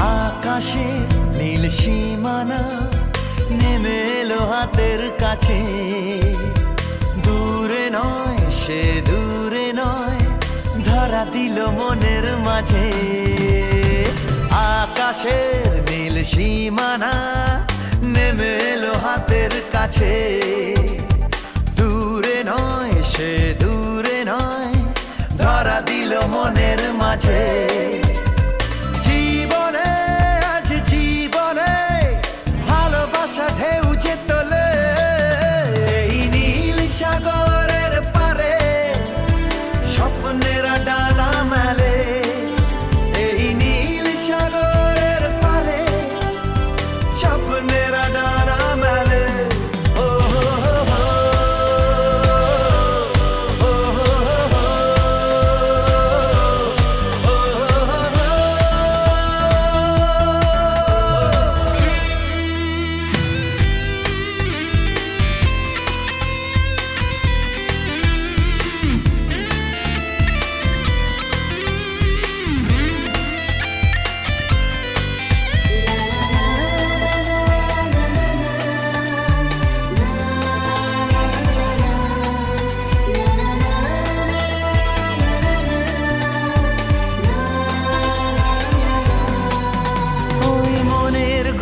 আকাশে নীল সীমানা নেমে এলো হাতের কাছে, দূরে নয় সে দূরে নয়, ধরা দিল মনের মাঝে। আকাশের নীল সীমানা নেমে এলো হাতের কাছে, দূরে নয় সে দূরে নয়, ধরা দিল মনের মাঝে। জীবনে আজ জীবনে ভালোবাসা ঢেউ যে তোলে, এই নীল সাগরের পারে স্বপ্নেরা ডানা মেলে, এই নীল সাগরের পারে স্বপ্নেরা ডানা মেলে। ও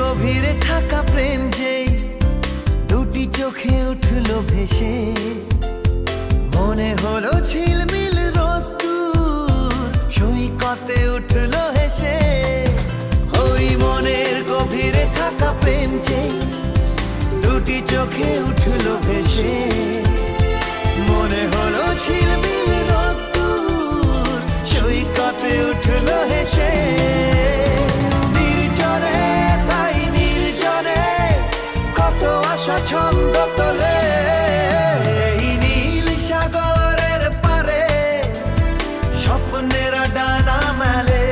গভীরে থাকা প্রেম যেই দুটি চোখে উঠলো ভেসে, মনে হলো ঝিলমিল রোদ্দুর সৈকতে উঠলো হেসে। ওই মনের গভীরে থাকা প্রেম যেই দুটি চোখে উঠলো ভেসে, মনে হলো ঝিলমিল রোদ্দুর সৈকতে উঠলো হেসে। নির্জনে তাই নির্জনে কত আশা ছন্দ তোলে, এই নীল সাগরের পারে স্বপ্নেরা ডানা মেলে,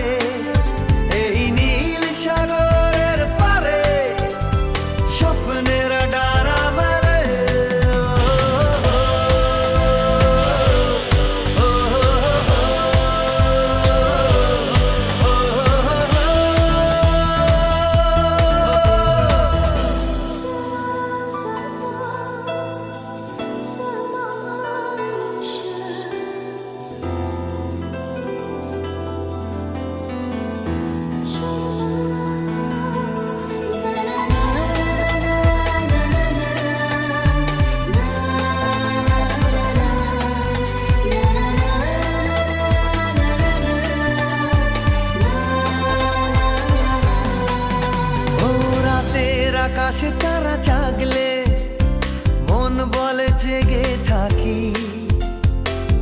এই নীল সাগরের পারে স্বপ্নেরা ডানা মেলে। আকাশে তারা জাগলে মন বলে জেগে থাকি,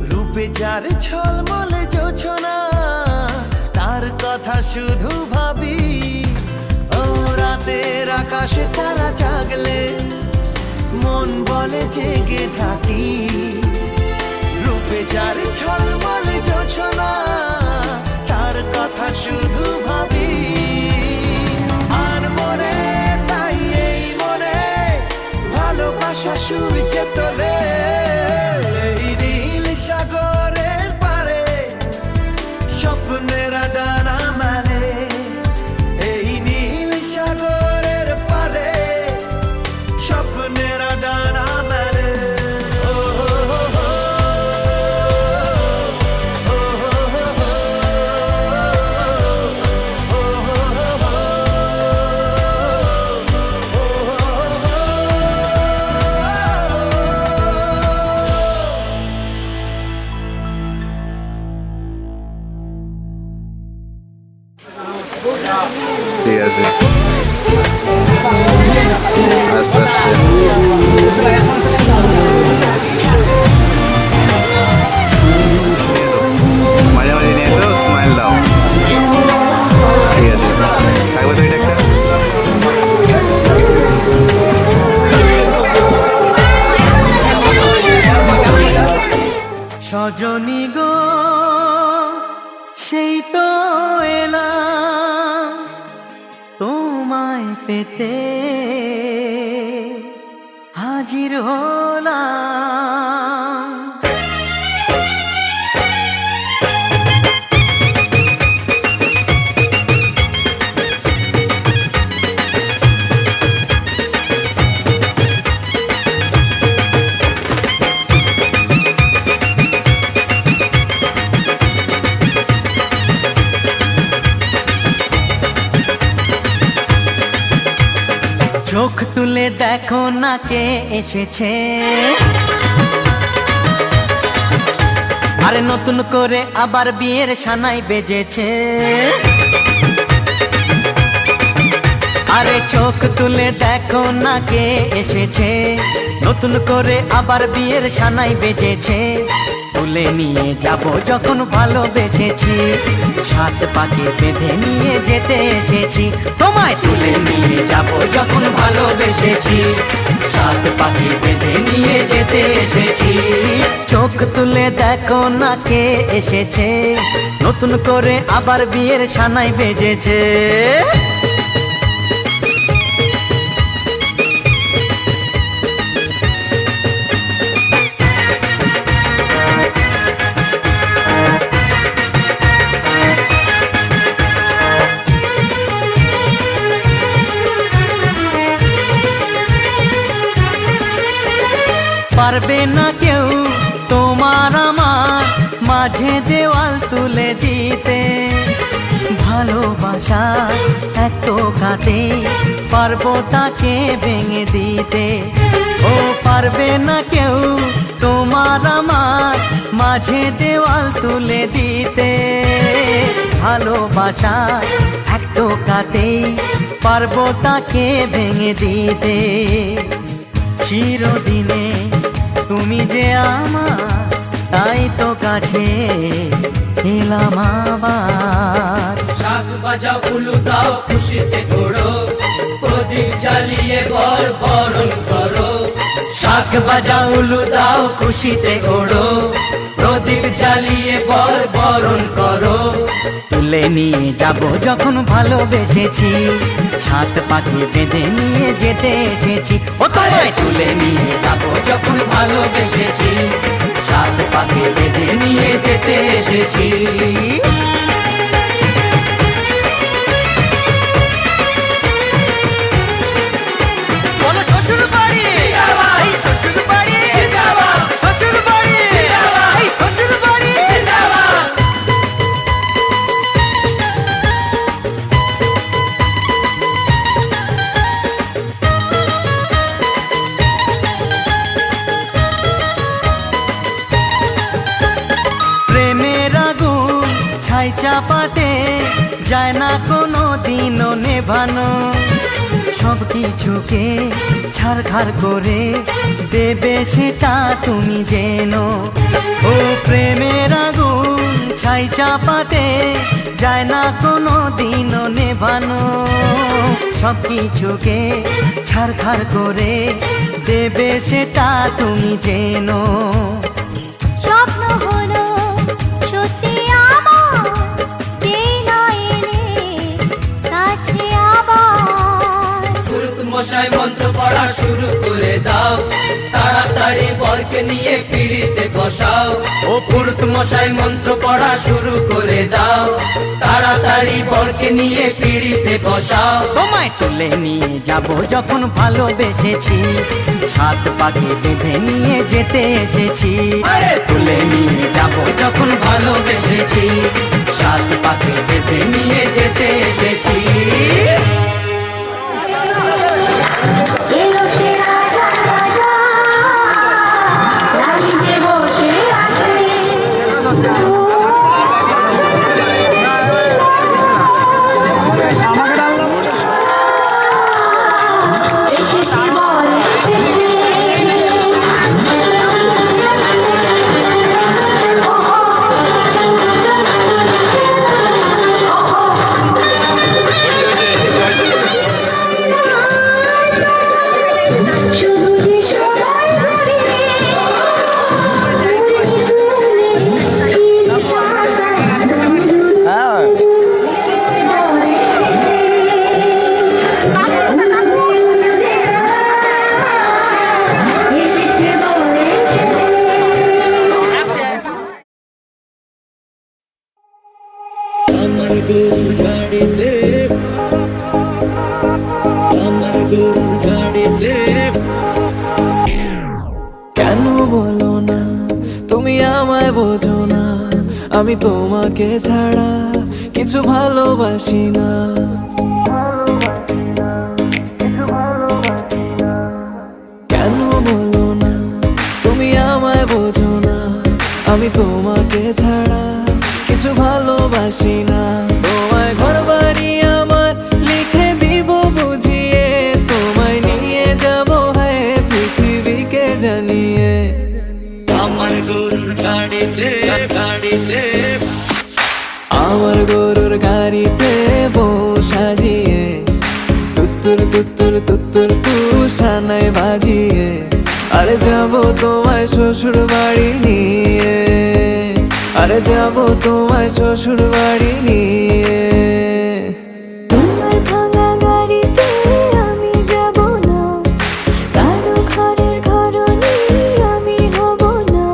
রূপে যার ঝলমলে জোছনা তার কথা শুধু ভাবি। ও রাতের আকাশে তারা জাগলে মন বলে জেগে থাকি, রূপে যার ঝলমলে জোছনা তার কথা শুধু ভাবি। আর মনে তাই এই মনে ভালোবাসা সুর যে তোলে, এই নীল সাগরের পারে স্বপ্নেরা ডানা মেলে, এই নীল সাগরের পারে স্বপ্নেরা ডানা মেলে। ঠিক আছে, আস্তে আস্তে। মাঝে মাঝে নিয়ে এসো, স্মাইল দাও। ঠিক আছে, থাকবে তো এটা একটা। সজনী গো সেই তো এলাম তোমায় পেতে, হাজির হলাম। চোখ তুলে দেখো না কে এসেছে, আরে নতুন করে আবার বিয়ের সানাই বেজেছে। আরে চোখ তুলে দেখো না কে এসেছে, নতুন করে আবার বিয়ের সানাই বেজেছে। তুলে নিয়ে যাব যখন ভালোবেসেছি, সাত পাকে বেঁধে নিয়ে যেতে এসেছি। তোমায় তুলে নিয়ে যাব যখন ভালোবেসেছি, সাত পাকে বেঁধে নিয়ে যেতে এসেছি। চোখ তুলে দেখো না কে এসেছে, নতুন করে আবার বিয়ের সানাই বেজেছে। পারবে না কেউ তোমার আমার মাঝে দেওয়াল তুলে দিতে, ভালোবাসা এত কাটে পারবো তাকে ভেঙে দিতে। ও পারবে না কেউ তোমার আমার মাঝে দেওয়াল তুলে দিতে, ভালোবাসা এত কাটে পারবো তাকে ভেঙে দিতে। চিরদিনে তুমি যে আমার, তাই তো কাছে এলাম আবার। শাক বাজাও উলু দাও খুশিতে ঘোড়ো, প্রদীপ জ্বালিয়ে বর বরণ করো। শাক বাজাও উলু দাও খুশিতে ওড়ো, প্রদীপ জ্বালিয়ে বর বরণ করো। তুলে নিয়ে যাব যখন ভালোবেসেছি, সাত পাকে বেঁধে নিয়ে যেতে এসেছি। ও তোমায় তুলে নিয়ে যাব যখন ভালোবেসেছি, সাত পাকে বেঁধে নিয়ে যেতে এসেছি। শ্বশুর বাড়ি, শ্বশুর বাড়ি, শ্বশুর বাড়ি, শ্বশুর বাড়ি। প্রেমের আগুন ছাই চাপাতে যায় না কোনো দিনও নেভানো, সব কিছুকে ছাড়খাড় করে দেবে সেটা তুমি জেনো। ও প্রেমের আগুন ছাই চাপাতে যায় না কোনো দিনও নেভানো, সব কিছুকে ছাড়খাড় করে দেবে সেটা তুমি জেনো। স্বপ্ন হলো সত্যি আমার, যেই নয় এলে কাছে আবার। পুরুত মশাই মন্ত্র পড়া শুরু করে দাও, তাড়াতাড়ি বরকে নিয়ে পিড়িতে বসাও। ও পুরুত মশাই মন্ত্র পড়া শুরু করে দাও, তাড়াতাড়ি বরকে নিয়ে পিড়িতে বসাও। তোমায় তুলে নিয়ে যাব যখন ভালোবেসেছি, সাত পাকে বেঁধে নিয়ে যেতে এসেছি। আরে তুলে নিয়ে যাব যখন ভালোবেসেছি, সাত পাকে বেঁধে নিয়ে যেতে এসেছি। এলো সে রাজা রাজা, রানীতে বসে আছে। এসেছে বর এসেছে, শুধু যে সময় ধরে এসেছে বর আমার গরুর গাড়িতে, আমার গরুর গাড়িতে। কেন বলো না তুমি আমায় বোঝো না, আমি তোমাকে ছাড়া কিছু ভালোবাসি না। আমি তোমাকে ছাড়া কিছু ভালোবাসি না। তোমায় ঘর বাড়ি আমার লিখে দিব বুঝিয়ে, তোমায় নিয়ে যাব হ্যাঁ পৃথিবীকে জানিয়ে। আমার গরুর গাড়িতে আমার গরুর গাড়িতে বউ সাজিয়ে, তুত্তুর তুত্তুর তুত্তুর তুষানায় বাজিয়ে, আরে যাব তোমায় শ্বশুর বাড়ি নিয়ে, আরে যাব তোমায় শ্বশুর বাড়ি নিয়ে। তোমার ভাঙা গাড়িতে আমি যাব না, কারো ঘরের ঘরনি আমি হব না,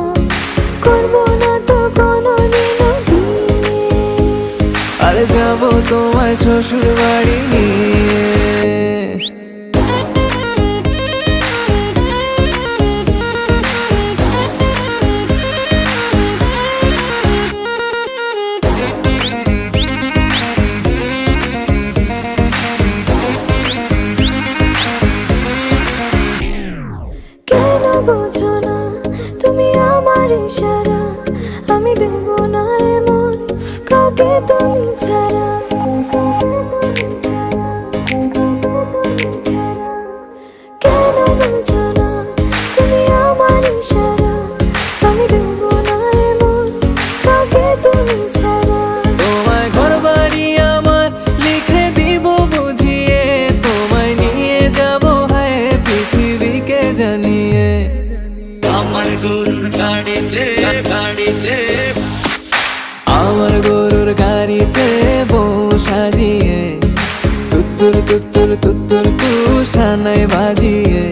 করব না তো কোনোদিনও বিয়ে। আরে যাব তোমায় শ্বশুর বাড়ি নিয়ে। কেন বোঝো না তুমি আমার ইশারা, আমি দেব না এমন কাউকে তুমি ছাড়া। কেন বোঝো না তুমি আমার ইশারা, আমি দেব না এমন কাউকে তুমি ছাড়া। তোমায় ঘর বাড়ি আমার লিখে দিব বুঝিয়ে, তোমায় নিয়ে যাব হ্যাঁ পৃথিবীকে জানিয়ে। আমার গরুর গাড়িতে আমার গরুর গাড়িতে বউ সাজিয়ে, তুত্তুর তুত্তুর তুত্তুর তুষানায় বাজিয়ে,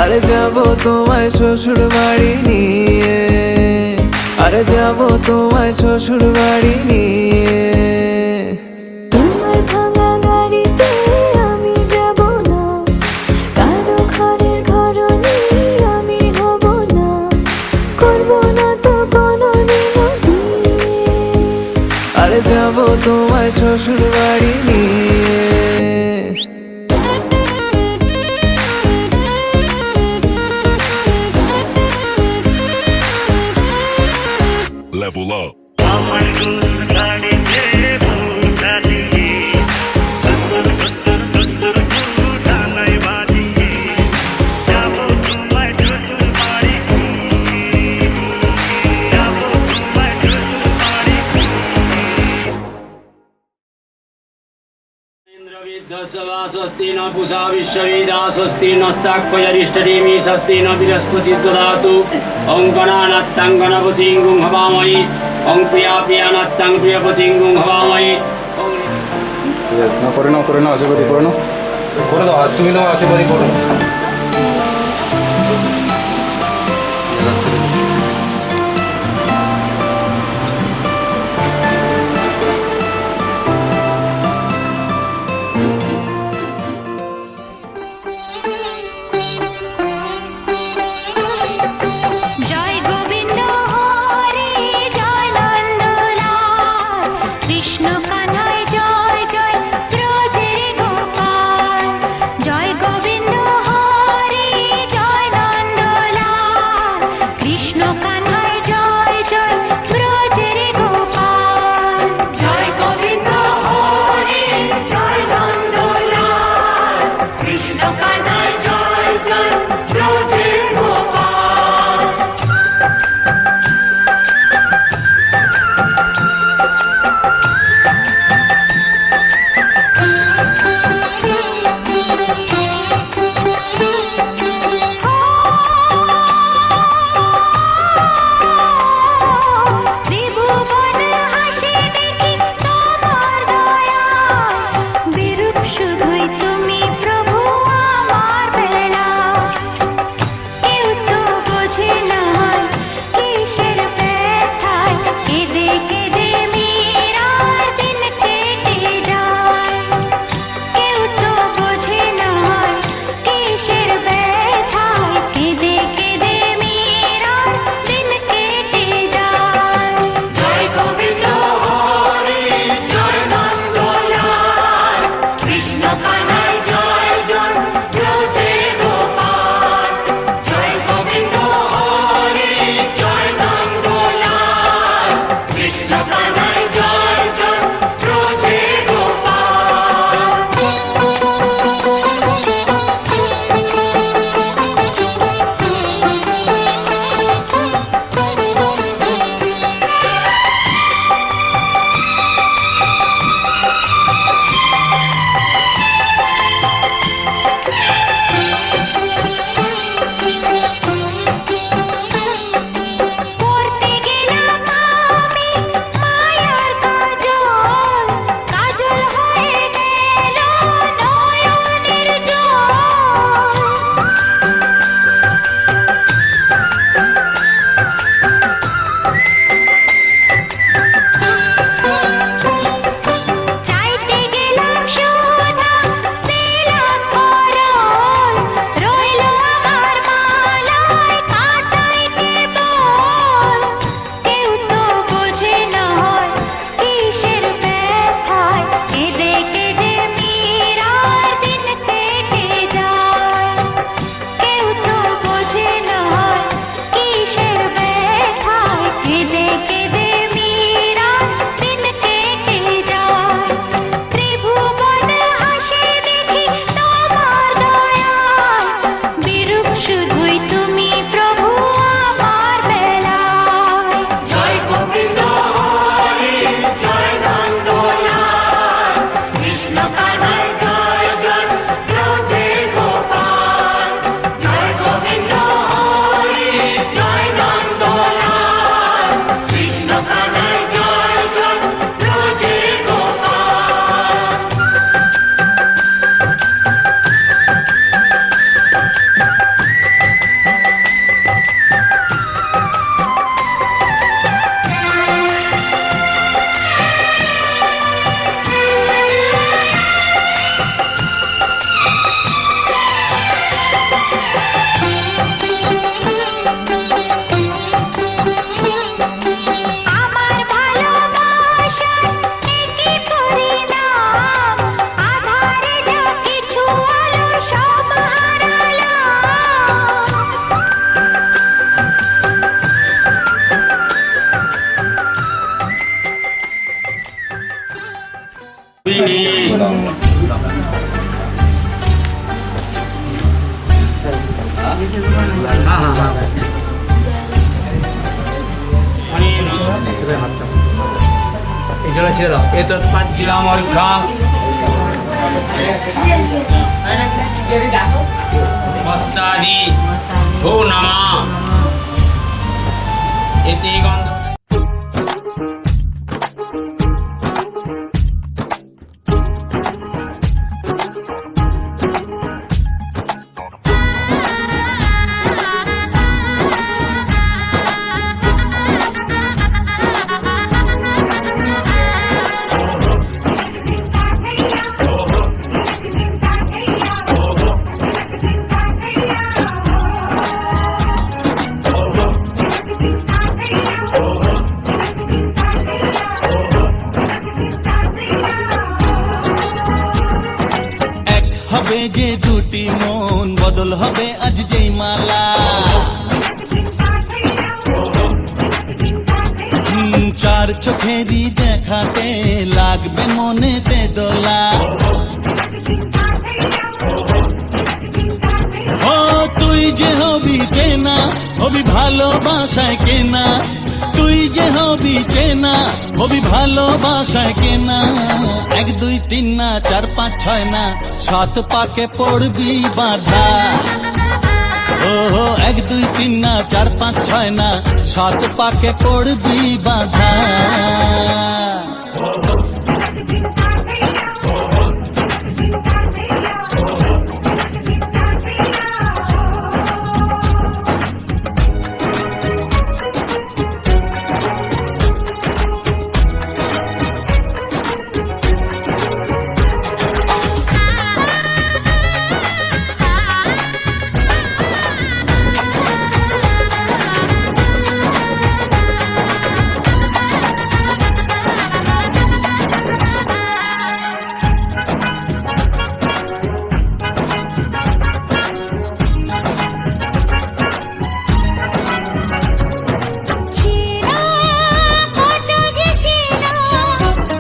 আরে যাব তোমায় শ্বশুর বাড়ি নিয়ে, আরে যাব তোমায় শ্বশুর বাড়ি নিয়ে। তোমার ভাঙা গাড়িতে আমি যাব না, কারো ঘরের ঘরনি আমি হব না, করব না তো কোনোদিনও বিয়ে। আরে যাব তোমায় শ্বশুর বাড়ি নিয়ে। Level up. আমার গরুর গাড়িতে বউ সাজিয়ে, তুত্তুর তুত্তুর তুত্তুর তুষানায় বাজিয়ে, যাব তোমায় শ্বশুর বাড়ি নিয়ে, যাব তোমায় শ্বশুর বাড়ি নিয়ে। ইন্দ্রবিদ্ধস্বা স্বস্তি ন পুষা বিশ্ববিদা স্বস্তি নস্তাক্ষয়রিষ্টনেমি স্বস্তি ন বৃহস্পতি দদাতু। ওং গণানাত্তাং গণপতিং গুং হবামহি, ওং প্রিয়া প্রিয়ানাত্তাং প্রিয়পতিং গুং হবামহি। ওং করে নাও আশীর্বাদী করে নাও, করে দাও তুমি নাও আশীর্বাদী করো। জয় গোবিন্দ হরে জয় নন্দলাল, কৃষ্ণ কানাই জয় জয় ব্রজের গোপাল। জয় গোবিন্দ হরে জয় নন্দলাল, কৃষ্ণ এই জন্য ছেড়ে দাও এ তো পাঁচ দিলাম আর খা মস্তাদি হো নামা এতে গন্ধ হবে যে দুটি মন বদল হবে আজ যেই মালা চার চোখেরই দেখাতে লাগবে মনেতে দোলা ও তুই যে হবি চেনা হবি ভালোবাসায় কেনা তুই যে হবি চেনা হবি ভালোবাসায় কেনা 1 2 3 না 4 5 6 না 7 পাকে পড়বি বাধা ও 1 2 3 না 4 5 6 না 7 পাকে পড়বি বাধা চেনা কত যে চেনা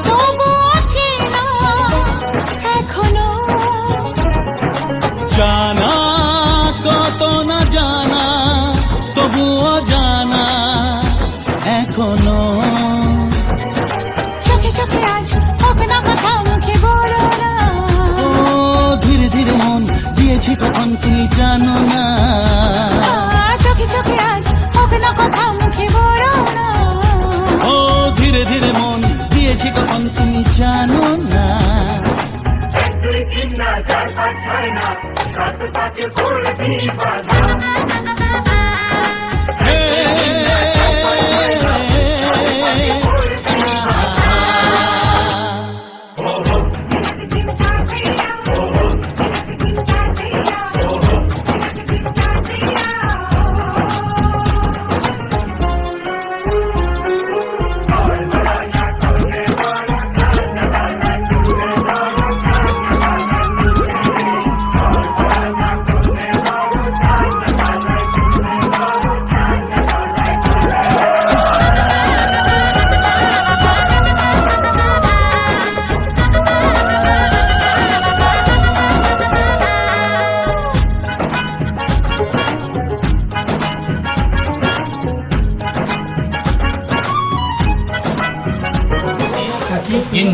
তবুও চেনা এখনো জানা কত না জানা তবুও জানা এখনো চোখে চোখে আজ হোক না কথা মুখে বলো না ও ধীরে ধীরে মন দিয়েছি কখন তুমি জানো না চোখে চোখে আজ হোক না কথা মুখে বলো না ও ধীরে ধীরে মন দিয়েছি কখন তুমি জানো না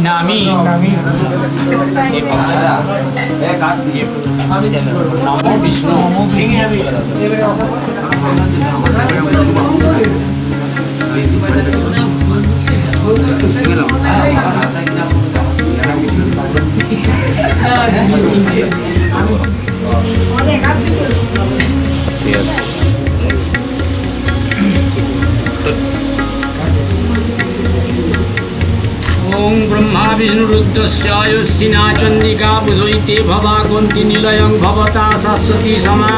নামি নমো বিষ্ণু Yes. ওং ব্রহ্মা বিষ্ণু রুদ্রশ্চয়স্বিনা চন্দিকা বুধৈতে ভবা কন্তি নিলয়ং ভবতা শাশ্বতী সমা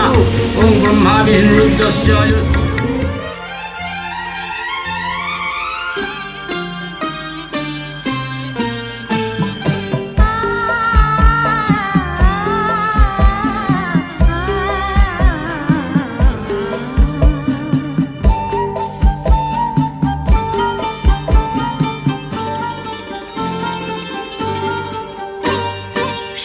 ওং ব্রহ্মা বিষ্ণু রুদ্রশ্চয়স্বিনা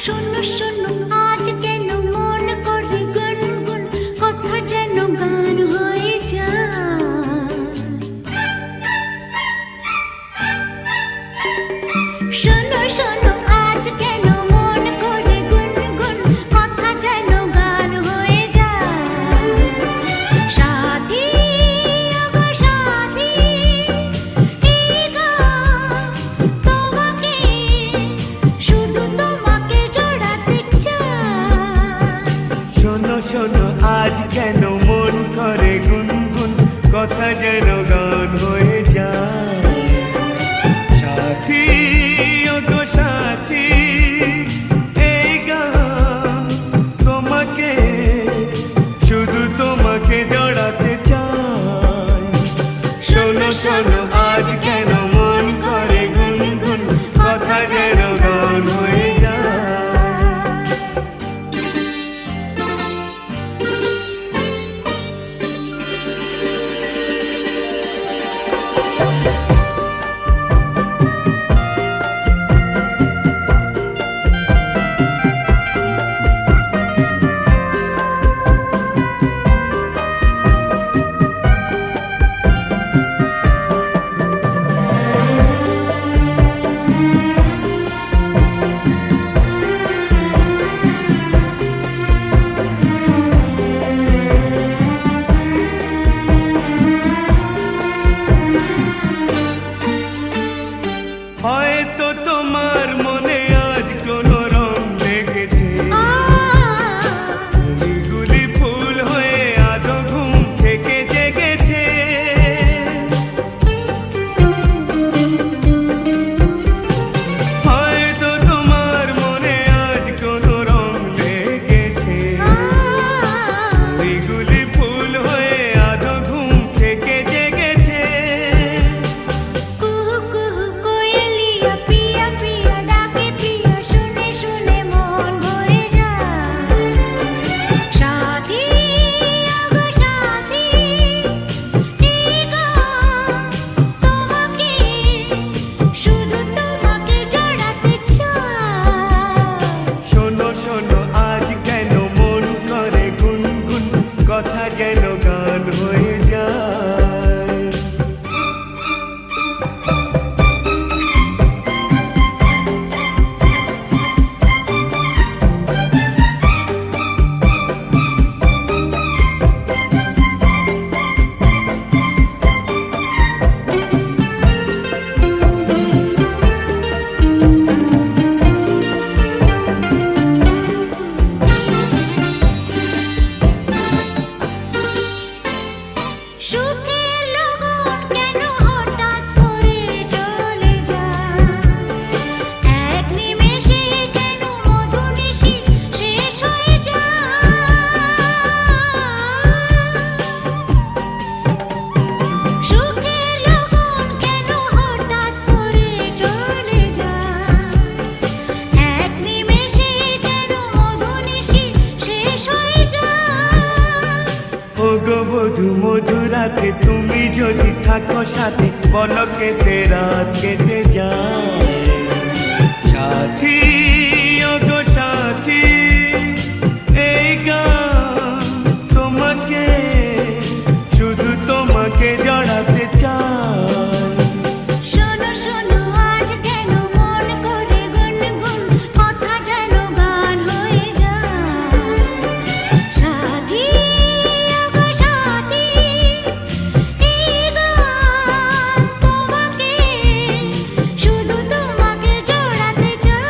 শোনো শোনো আজ কেন মন করে গুনগুন কথা যেন গান হয়ে যায়। সাথী ও গো সাথী, এই গান তোমাকে, শুধু তোমাকে জড়াতে চাই। শোনো শোনো আজ কেন মন করে গুনগুন, কথা যেন গান হয়ে যায়। হয়তো তোমার মনে আজ কোনো রং লেগেছে, ফুলগুলি ফুল হয়ে আজও ঘুম থেকে জেগেছে। হয়তো তোমার মনে আজ কোনো রং লেগেছে, ফুলগুলি ফুল হয়ে আজও ঘুম থেকে জেগেছে। কুহু কুহু কোয়েলিয়া পিয়া পিয়া ডাকে পিয়া, শুনে শুনে মন ভরে যায়। সাথী আগো সাথী, এই গান তোমাকে, শুধু তোমাকে জড়াতে চাই। শোনো শোনো আজ কেন মন করে গুনগুন, কথা যেন গান হয়ে যায়। সুখের লগন কেন হঠাৎ করে চলে যায়, এক নিমেষে যেন মধুনিশি শেষ হয়ে যায়। সুখের লগন কেন হঠাৎ করে চলে যায়, এক নিমেষে যেন মধুনিশি শেষ হয়ে যায়। ও গো বধু মধুরাতে তুমি যদি থাকো সাথে, পলকেতে রাত কেটে যায়। সাথী ও গো সাথী, এই গান তোমাকে, শুধু তোমাকে জড়াতে চাই। শোনো শোনো আজ কেন মন করে গুনগুন, কথা যেন গান হয়ে যায়। সাথী আগো সাথী, এই গান তোমাকে, শুধু তোমাকে জড়াতে চাই।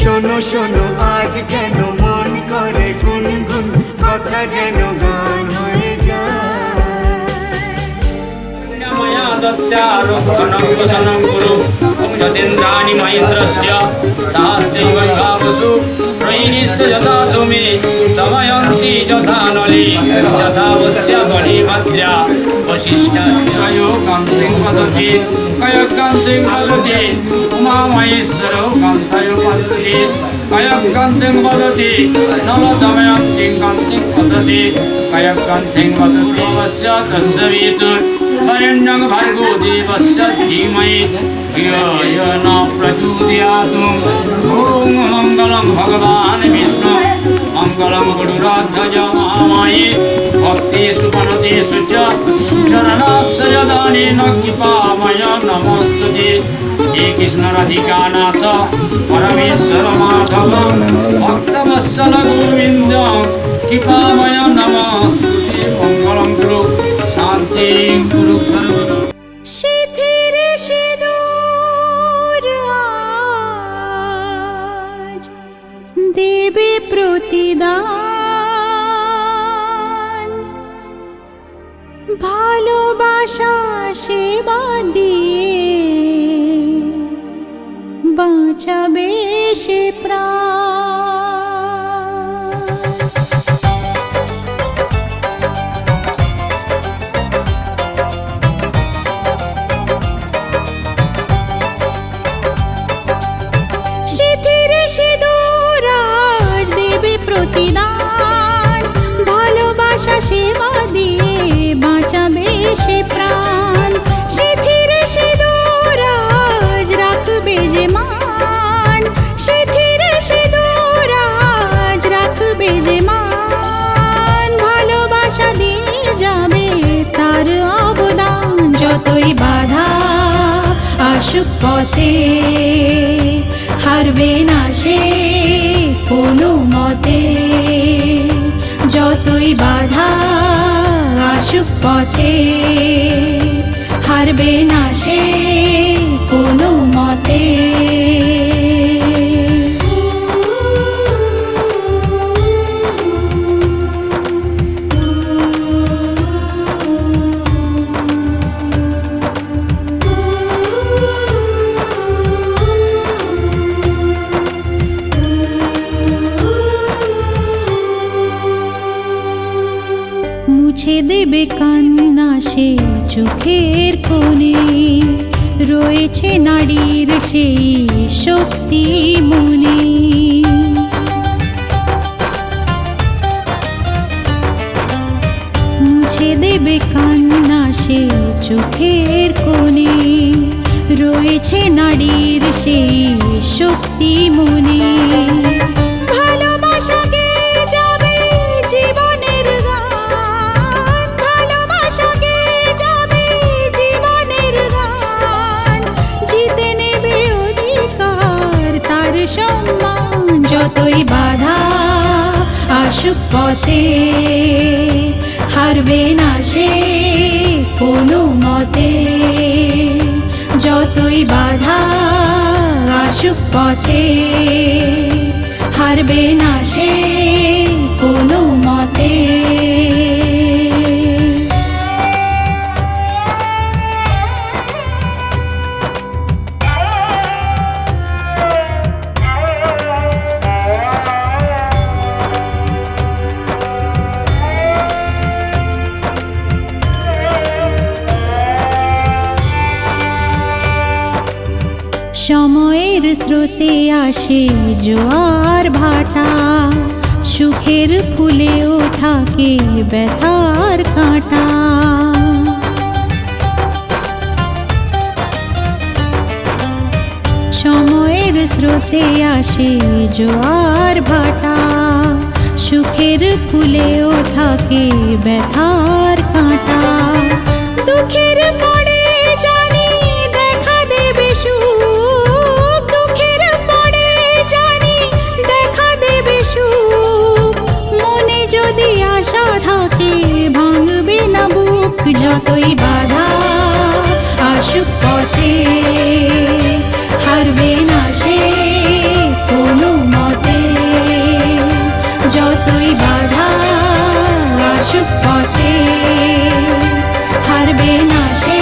শোনো শোনো আজ কেন মন করে গুনগুন, কথা যেন গান হয়ে যায়। मया दत्तारोहणं वसनं कुरु यतीन्द्राणि महेन्द्रस्य सहस्रैव विभावसु प्रैनिश्च यथा सुमे दमयन्ति यथा नली यथा वस्य गणिभद्र्या वसिष्ठस्य कान्तिं वदति कयकान्तिं वदति उमामहेश्वरो कान्तायो वदति कयकान्तिं वदति नव दमयन्ति कान्तिं वदति कयकान्तिं वदति वस्य तस्य वितुः वरेण्यं भर्गो देवस्य धीमहि धियो यो न प्रचोदयात्। ॐ मङ्गलं भगवान् विष्णु मङ्गलं गरुडाध्वज महामाये भक्तेषु प्रणतेषु च चरणास्य यदानेन कृपामय नमस्तुते। हे कृष्ण राधिकानाथ परमेश्वर माधव भक्तवत्सल गोविन्द कृपामय नमस्तुते। मङ्गलं कुरु शान्तिं कुरु सर्व শিথির সিঁদুর আজ দেবে প্রতিদান, ভালোবাসা সেবা দিয়ে বাঁচাবে সে প্রাণ। সিঁথিরে সিঁদুর আজ দেবে প্রতিদান, ভালোবাসা সেবা দিয়ে বাঁচাবে সে প্রাণ। সিঁথিরে সিঁদুর আজ রাখবে যে মান, সিঁথিরে সিঁদুর আজ রাখবে যে মান, ভালোবাসা দিয়ে যাবে তার অবদান। যতই বাধা আসুক পথে হারবে না সে কোনো মতে, যতই বাধা আসুক পথে হারবে না সে কোনো মতে। মুছে দেবে কান্না সে চোখের কোণে, রয়েছে নারীর সেই শক্তি মনে। মুছে দেবে কান্না সে চোখের কোণে, রয়েছে নারীর সেই শক্তি মনে। ভালোবাসাকে যাবে জীবনের গান, ভালোবাসাকে যাবে জীবনের গান, জিতে নেবে অধিকার তার সম্মান। যতই বাধা আসুক পথে হারবে না সে কোনো মতে, যতই বাধা আসুক পথে হারবে না সে কোনো মতে। সময়ের স্রোতে আসে জোয়ার ভাটা, সুখের ফুলেও থাকে ব্যথার কাঁটা। সময়ের স্রোতে আসে জোয়ার ভাটা, সুখের ফুলেও থাকে ব্যথার কাঁটা। দুঃখের পরে জানি দেখা দেবে সুখ, দুঃখের পরে জানি দেখা দেবে সুখ, মনে যদি আশা থাকে ভাঙবে না বুক। যতই বাধা আসুক পথে হারবে না সে কোনো মতে, যতই বাধা আসুক পথে হারবে না সে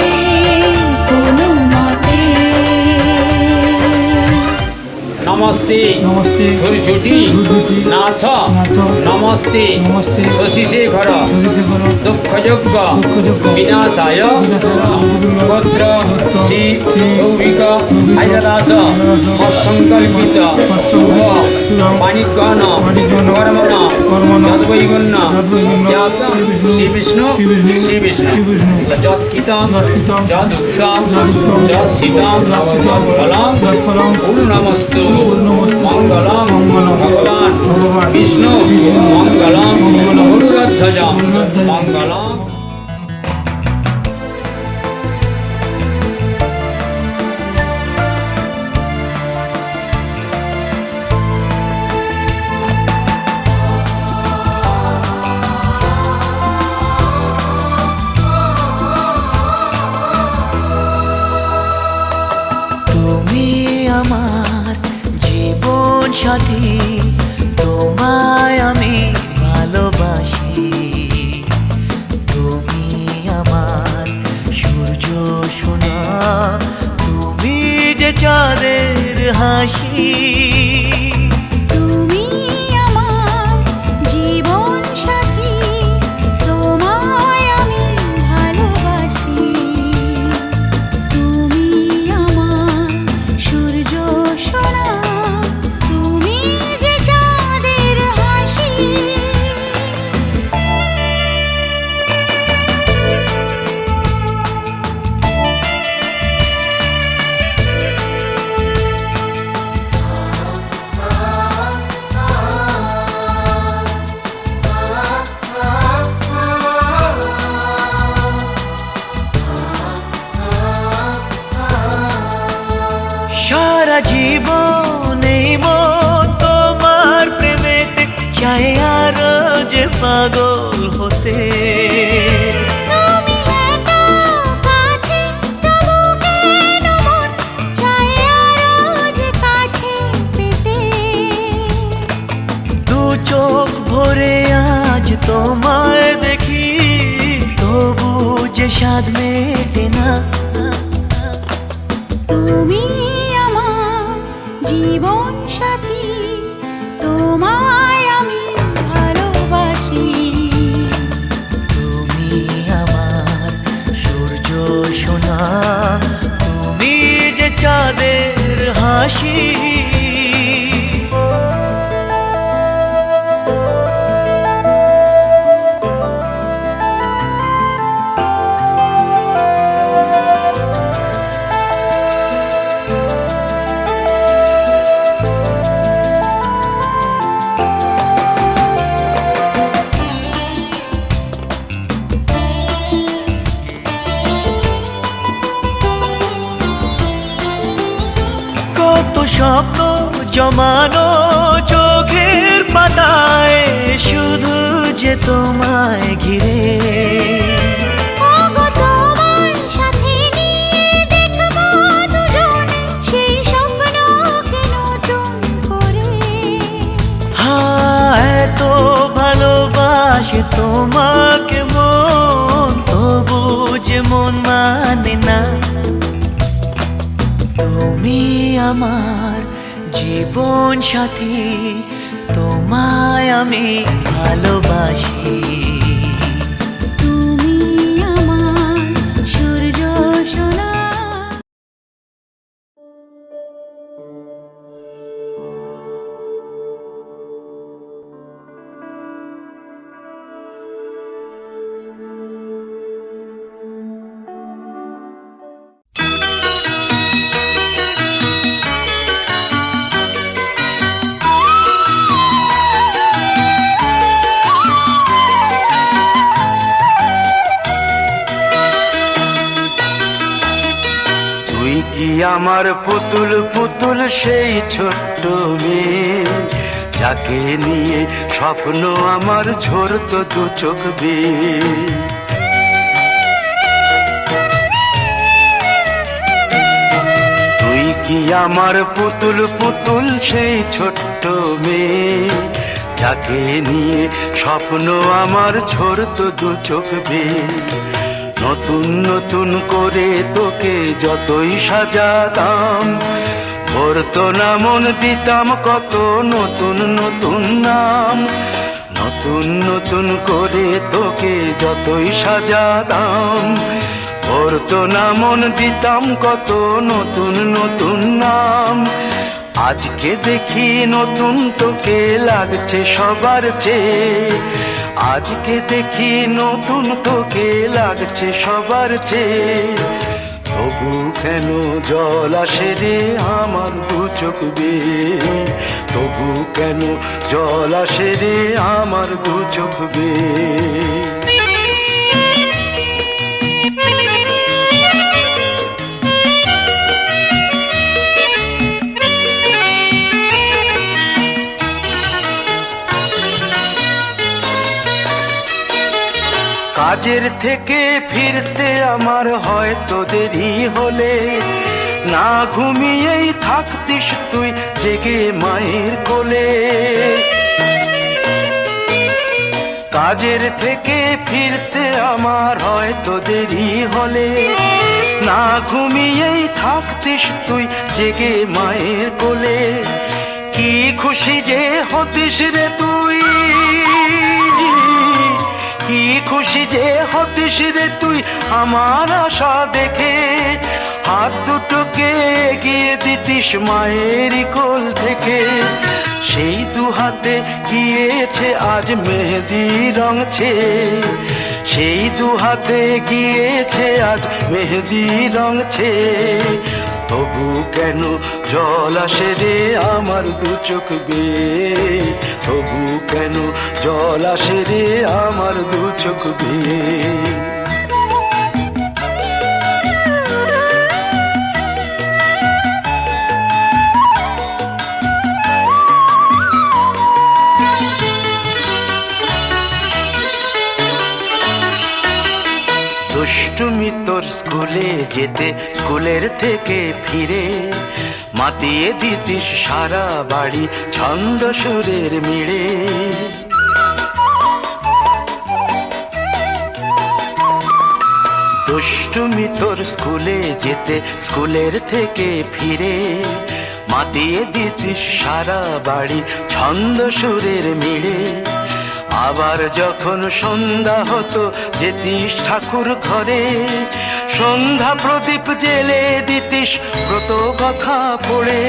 কোনো মতে। नमस्ते नमस्ते धुरझुटी नाथ नमस्ते शशिशेखर दुःखयोग्य विनाशाय गोत्र श्री सौभिक हायदास असंकल्पित शुभ माणिक्यन कर्मण यद्वैगुण्य श्री विष्णु यत्कितं यदुक्तं यत्सितं यत्फलं पूर्णमस्तु। मंगलम भगवान विष्णु मंगलम गरुड़ध्वज मंगलम। তুমি আমার জীবন সাথী, তোমায় আমি ভালোবাসি। তুমি আমার চাঁদের হাসি। তুমি আমার জীবন সাথী, তোমায় আমি ভালোবাসি। তুমি আমার সূর্য সোনা, তুমি যে চাঁদের হাসি। সারা জীবন এই মন তোমার প্রেমেতে চাই আরো যে পাগল হতে। তুমি এত কাছে, তবু কেন মন চায় আরো যে কাছে পেতে। দু চোখ ভরে আজ তোমায় দেখি, তবু যে স্বাদ মেটে না। তুমি আমার জীবন সাথী, তোমায় আমি ভালোবাসি। তুমি আমার সূর্য সোনা, তুমি যে চাঁদের হাসি। কত স্বপ্ন জমানো চোখের পাতায়, শুধু যে তোমায় ঘিরে। ওগো তোমার সাথে নিয়ে দেখবো দুজনে সেই স্বপ্নকে নতুন করে। হ্যাঁ, এত ভালোবাসে তোমাকে মন, তবু যে মন মানে না। তুমি আমার জীবন সাথী, তোমায় আমি ভালোবাসি। তুমি আমার সূর্য সোনা। তুই কি আমার পুতুল পুতুল সেই ছোট্ট মেয়ে, যাকে নিয়ে স্বপ্ন আমার ঝরতো দু চোখ বেয়ে। তুই কি আমার পুতুল পুতুল সেই ছোট্ট মেয়ে, যাকে নিয়ে স্বপ্ন আমার ঝরতো দু চোখ বেয়ে। নতুন নতুন করে তোকে যতই সাজাতাম, ভরতো না মন, দিতাম কত নতুন নতুন নাম। নতুন নতুন করে তোকে যতই সাজাতাম, ভরতো না মন, দিতাম কত নতুন নতুন নাম। আজকে দেখি নতুন তোকে লাগছে সবার চেয়ে, আজকে দেখি নতুন তোকে লাগছে সবার চেয়ে। তবু কেন জল আসে রে আমার দু চোখ বেয়ে, তবু কেন জল আসে রে আমার দু চোখ বেয়ে। কাজের থেকে ফিরতে আমার হয়তো দেরি হলে, না ঘুমিয়েই থাকতিস তুই জেগে মায়ের কোলে। কাজের থেকে ফিরতে আমার হয়তো দেরি হলে, না ঘুমিয়েই থাকতিস তুই জেগে মায়ের কোলে, কি খুশি যে হতিস রে তুই, কি খুশি যে হতিস রে তুই আমার আশা দেখে, হাত দুটোকে এগিয়ে দিতিস মায়ের কোল থেকে। সেই দু হাতে গিয়েছে আজ মেহেদি রঙছে, সেই দু হাতে গিয়েছে আজ মেহেদি রঙছে। তবু কেন জল আসে রে আমার দু চোখ বেয়ে, তবু কেন জল আসে রে আমার দু চোখ বেয়ে। দুষ্টুমি তোর স্কুলে যেতে, স্কুলের থেকে ফিরে মাতিয়ে দিতিস সারা বাড়ি ছন্দ সুরের মিড়ে। দুষ্টুমি তোর স্কুলে যেতে, স্কুলের থেকে ফিরে মাতিয়ে দিতিস সারা বাড়ি ছন্দ সুরের মিড়ে। আবার যখন সন্ধ্যা হতো যেতিস ঠাকুর ঘরে, সন্ধ্যা প্রদীপ জেলে দিতিস ব্রত কথা পড়ে।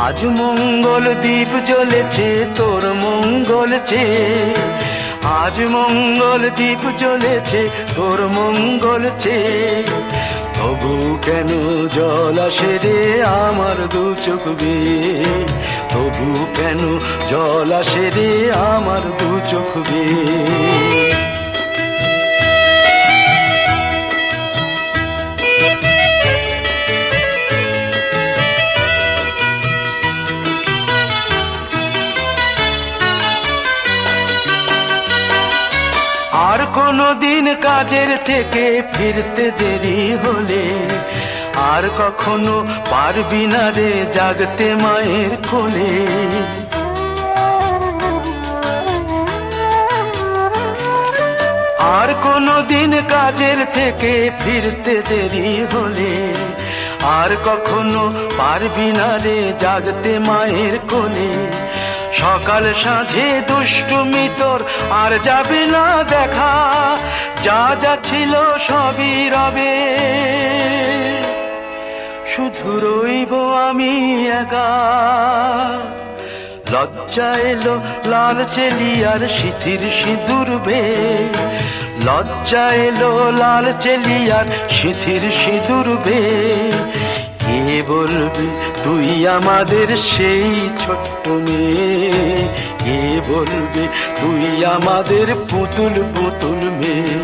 আজ মঙ্গল দ্বীপ জ্বলেছে তোর মঙ্গল চেয়ে, আজ মঙ্গল দ্বীপ জ্বলেছে তোর মঙ্গল চেয়ে। তবু কেন জল আসে রে আমার দু চোখ বেয়ে, তবু কেন জল আসে রে আমার দু চোখ বেয়ে। আর কোনো দিন কাজের থেকে ফিরতে দেরি হলে, আর কখনো পারবি না রে জাগতে মায়ের কোলে। আর কোনো দিন কাজের থেকে ফিরতে দেরি হলে, আর কখনো পারবি না রে জাগতে মায়ের কোলে। সকাল সাঁঝে দুষ্টুমি তোর আর যাবে না দেখা, যা যা ছিল সবই রবে, শুধু রইব আমি একা। লজ্জা এলো লাল চেলিয়ার সিথির সিঁদুর বে, লজ্জা এলো লাল চেলিয়ার সিথির সিঁদুর বে। কে বলবে তুই আমাদের সেই ছোট্ট মেয়ে, কে বলবে তুই আমাদের পুতুল পুতুল মেয়ে,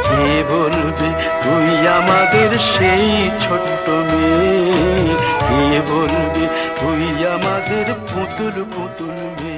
কে বলবে তুই আমাদের সেই ছোট্ট মেয়ে, কে বলবে তুই আমাদের পুতুল পুতুল মেয়ে।